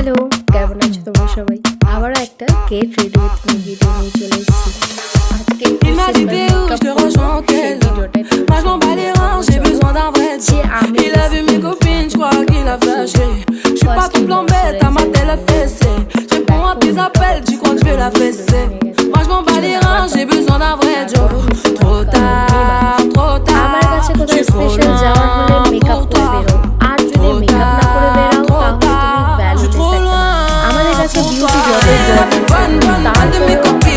Hello, কেমন আছো তোমরা সবাই? আবারও একটা get ready with me video নিয়ে চলে এসেছি। আজকে একটু সিম্পল মেকআপ করবো, সেই ভিডিওটা একটু যে আমি আমার কাছে কোথাও স্পেশাল যাওয়ার হলে মেকআপ করে বেরো, আর যদি মেকআপ না করে বেরাও তাহলে তুমি ভ্যালুলেস একটা মানুষ। আমাদের কাছে বিউটি যত ইম্পর্টেন্ট, তারপরেও যত সুন্দর দেখতে হই না কেন, আমাদের মেকআপটা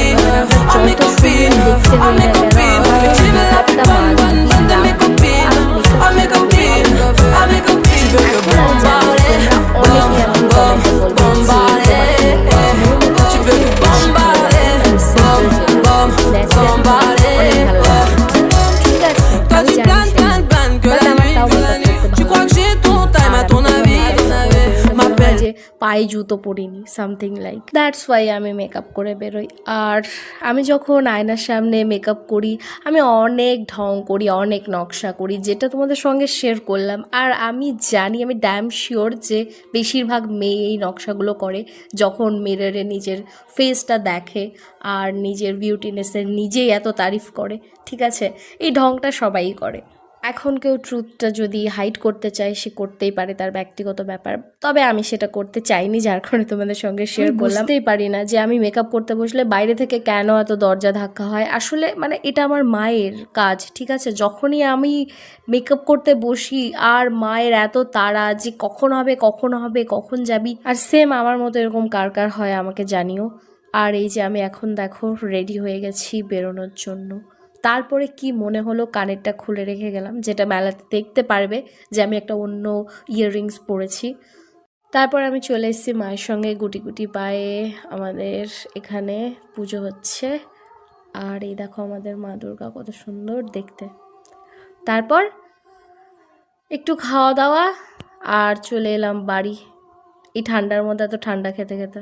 পায়ে জুতো পরিনি, সামথিং লাইক দ্যাটস ওয়াই আমি মেকআপ করে বেরোই। আর আমি যখন আয়নার সামনে মেকআপ করি আমি অনেক ঢং করি, অনেক নকশা করি, যেটা তোমাদের সঙ্গে শেয়ার করলাম। আর আমি জানি, আমি ড্যাম শিওর যে বেশিরভাগ মেয়ে এই নকশাগুলো করে যখন মিররে নিজের ফেসটা দেখে আর নিজের বিউটিনেসের নিজেই এত তারিফ করে। ঠিক আছে, এই ঢংটা সবাই করে। এখন কেউ ট্রুথটা যদি হাইড করতে চায় সে করতেই পারে, তার ব্যক্তিগত ব্যাপার। তবে আমি সেটা করতে চাইনি, যার কারণে তোমাদের সঙ্গে শেয়ার করলাম। বুঝতেই পারি না যে আমি মেকআপ করতে বসলে বাইরে থেকে কেন এত দরজা ধাক্কা হয়। আসলে মানে এটা আমার মায়ের কাজ, ঠিক আছে? যখনই আমি মেকআপ করতে বসি আর মায়ের এত তাড়া যে কখন হবে কখন হবে কখন যাবি। আর সেম আমার মতো এরকম কার কার হয় আমাকে জানিও। আর এই যে আমি এখন দেখো রেডি হয়ে গেছি বেরোনোর জন্য। তারপরে কি মনে হলো কানেরটা খুলে রেখে গেলাম, যেটা মেলাতে দেখতে পারবে যে আমি একটা অন্য ইয়াররিংস পরেছি। তারপর আমি চলে এসেছি মায়ের সঙ্গে গুটি গুটি পায়ে। আমাদের এখানে পুজো হচ্ছে আর এই দেখো আমাদের মা দুর্গা কত সুন্দর দেখতে। তারপর একটু খাওয়া দাওয়া আর চলে এলাম বাড়ি, এই ঠান্ডার মধ্যে এত ঠান্ডা খেতে খেতে।